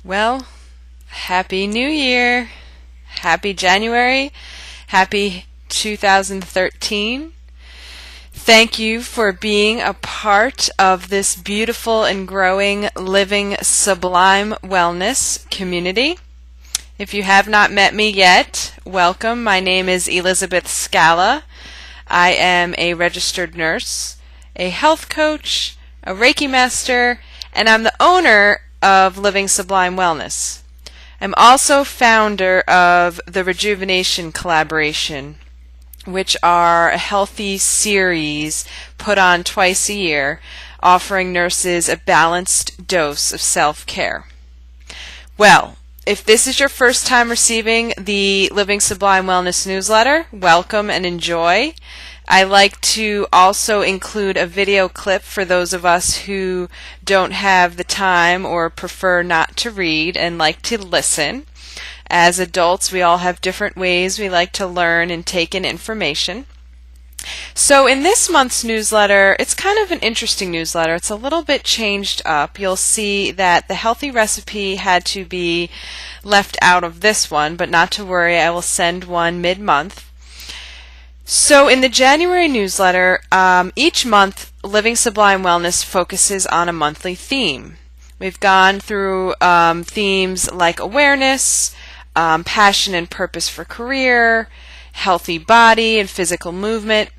Well, Happy New Year! Happy January! Happy 2013! Thank you for being a part of this beautiful and growing Living Sublime Wellness community. If you have not met me yet, welcome. My name is Elizabeth Scala. I am a registered nurse, a health coach, a Reiki master, and I'm the owner of Living Sublime Wellness. I'm also founder of the Rejuvenation Collaboration, which are a healthy series put on twice a year, offering nurses a balanced dose of self-care. Well, if this is your first time receiving the Living Sublime Wellness newsletter, welcome and enjoy. I like to also include a video clip for those of us who don't have the time or prefer not to read and like to listen. As adults, we all have different ways we like to learn and take in information. So in this month's newsletter, it's kind of an interesting newsletter. It's a little bit changed up. You'll see that the healthy recipe had to be left out of this one, but not to worry, I will send one mid-month. So in the January newsletter, each month Living Sublime Wellness focuses on a monthly theme. We've gone through themes like awareness, passion and purpose for career, healthy body and physical movement,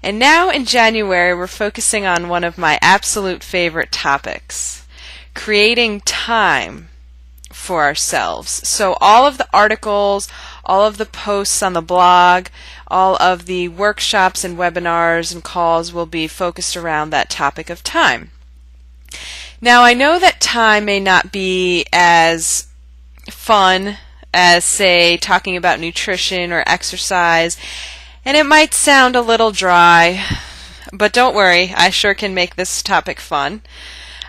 and now in January we're focusing on one of my absolute favorite topics, creating time for ourselves. So all of the articles, all of the posts on the blog, all of the workshops and webinars and calls will be focused around that topic of time. Now I know that time may not be as fun as, say, talking about nutrition or exercise, and it might sound a little dry, but don't worry, I sure can make this topic fun.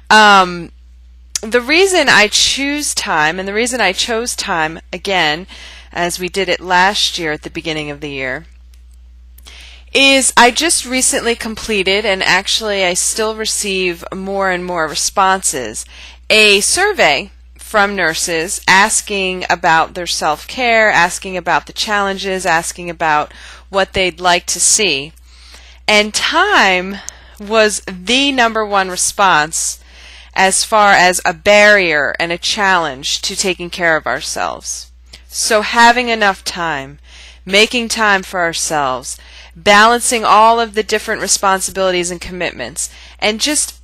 The reason I choose time, and the reason I chose time, again, as we did it last year at the beginning of the year, is I just recently completed, and actually I still receive more and more responses, a survey from nurses asking about their self-care, asking about the challenges, asking about what they'd like to see. And time was the number one response as far as a barrier and a challenge to taking care of ourselves. So having enough time, making time for ourselves, balancing all of the different responsibilities and commitments, and just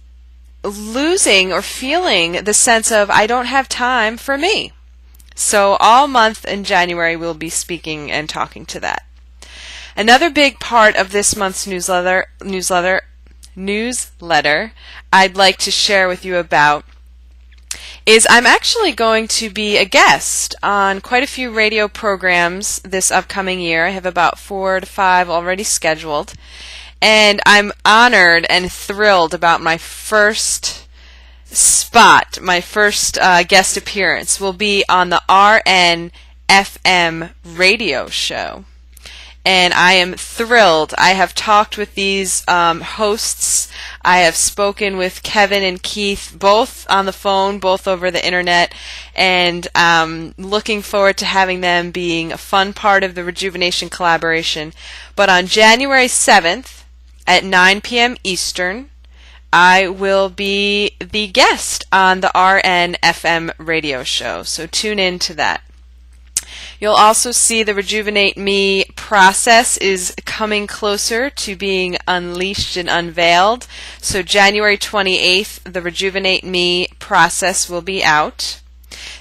losing or feeling the sense of I don't have time for me. So all month in January we'll be speaking and talking to that. Another big part of this month's newsletter I'd like to share with you about is I'm actually going to be a guest on quite a few radio programs this upcoming year. I have about 4 to 5 already scheduled. And I'm honored and thrilled about my first spot, my first guest appearance will be on the RN-FM radio show. And I am thrilled. I have talked with these hosts. I have spoken with Kevin and Keith, both on the phone, both over the internet, and looking forward to having them being a fun part of the Rejuvenation Collaboration. But on January 7th, at 9 p.m. Eastern, I will be the guest on the RN-FM radio show, so tune in to that. You'll also see the Rejuvenate Me process is coming closer to being unleashed and unveiled. So January 28th, the Rejuvenate Me process will be out.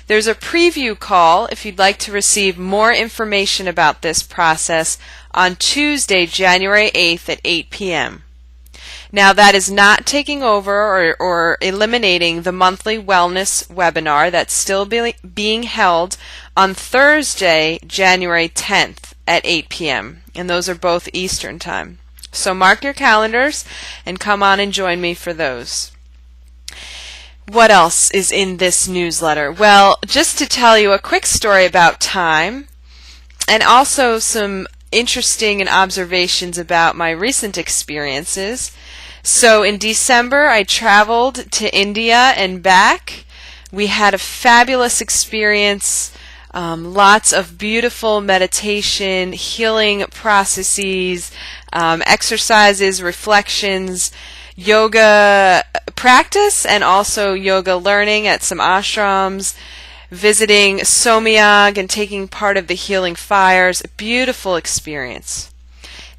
There's a preview call if you'd like to receive more information about this process on Tuesday, January 8th at 8 p.m. Now that is not taking over or eliminating the monthly wellness webinar that's still being held on Thursday, January 10th at 8 p.m. and those are both Eastern Time. So mark your calendars and come on and join me for those. What else is in this newsletter? Well, just to tell you a quick story about time and also some interesting and observations about my recent experiences. So in December, I traveled to India and back We had a fabulous experience, lots of beautiful meditation, healing processes, exercises, reflections, yoga practice, and also yoga learning at some ashrams, visiting Somyag and taking part of the healing fires. A beautiful experience.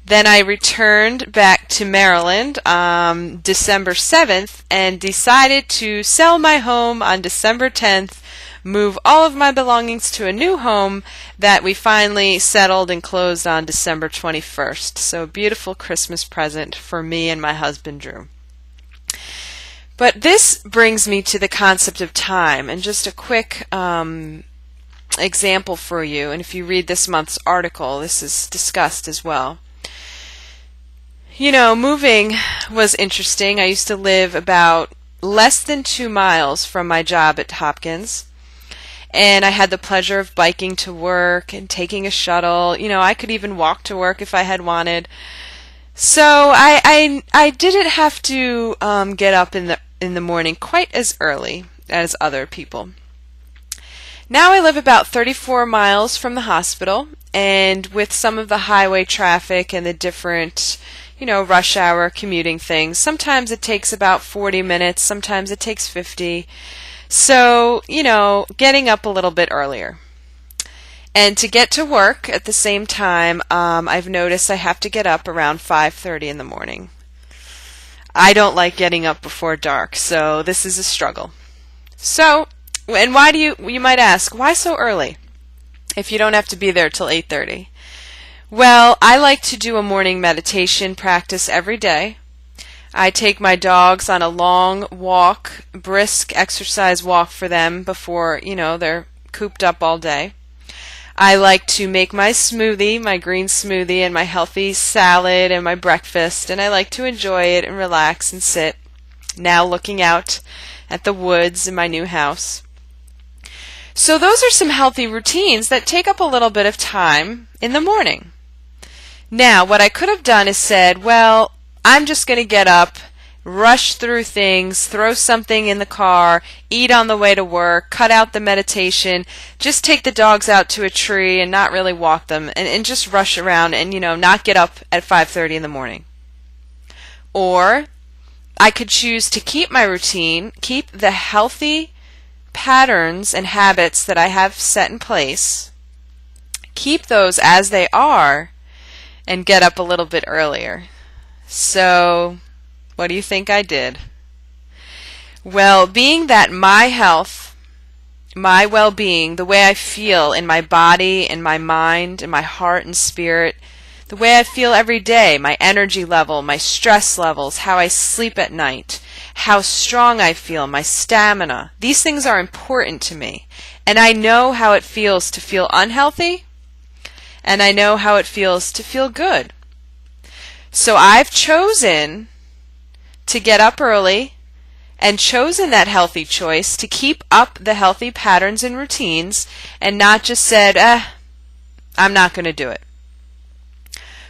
Then I returned back to Maryland on December 7th and decided to sell my home on December 10th, move all of my belongings to a new home that we finally settled and closed on December 21st. So a beautiful Christmas present for me and my husband Drew. But this brings me to the concept of time, and just a quick example for you. And if you read this month's article, this is discussed as well. You know, moving was interesting. I used to live about less than 2 miles from my job at Hopkins, and I had the pleasure of biking to work and taking a shuttle. You know, I could even walk to work if I had wanted. So I didn't have to get up in the morning quite as early as other people. Now I live about 34 miles from the hospital, and with some of the highway traffic and the different, you know, rush hour commuting things, sometimes it takes about 40 minutes, sometimes it takes 50. So, you know, getting up a little bit earlier. And to get to work at the same time, I've noticed I have to get up around 5:30 in the morning. I don't like getting up before dark, so this is a struggle. So, and why do you might ask, why so early if you don't have to be there till 8:30? Well, I like to do a morning meditation practice every day. I take my dogs on a long walk, brisk exercise walk for them before, you know, they're cooped up all day. I like to make my smoothie, my green smoothie, and my healthy salad and my breakfast, and I like to enjoy it and relax and sit, now looking out at the woods in my new house. So those are some healthy routines that take up a little bit of time in the morning. Now, what I could have done is said, well, I'm just going to get up, rush through things, throw something in the car, eat on the way to work, cut out the meditation, just take the dogs out to a tree and not really walk them, and just rush around and, you know, not get up at 5:30 in the morning. Or I could choose to keep my routine, keep the healthy patterns and habits that I have set in place, keep those as they are, and get up a little bit earlier. So, what do you think I did? Well, being that my health, my well-being, the way I feel in my body, in my mind, in my heart and spirit, the way I feel every day, my energy level, my stress levels, how I sleep at night, how strong I feel, my stamina, these things are important to me. And I know how it feels to feel unhealthy, and I know how it feels to feel good. So I've chosen to get up early and chosen that healthy choice to keep up the healthy patterns and routines, and not just said, I'm not going to do it.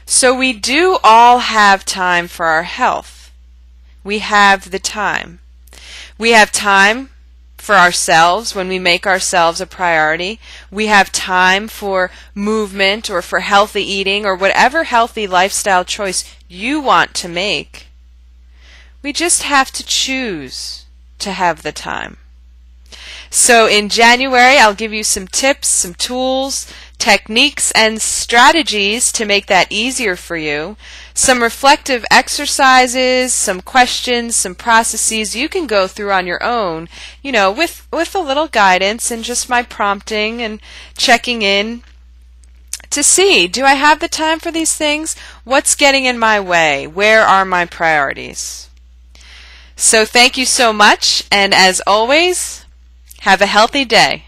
So we do all have time for our health. We have the time. We have time for ourselves when we make ourselves a priority. We have time for movement or for healthy eating or whatever healthy lifestyle choice you want to make. We just have to choose to have the time. So in January, I'll give you some tips, some tools, techniques, and strategies to make that easier for you. Some reflective exercises, some questions, some processes you can go through on your own, you know, with a little guidance and just my prompting and checking in to see, do I have the time for these things? What's getting in my way? Where are my priorities? So thank you so much, and as always, have a healthy day.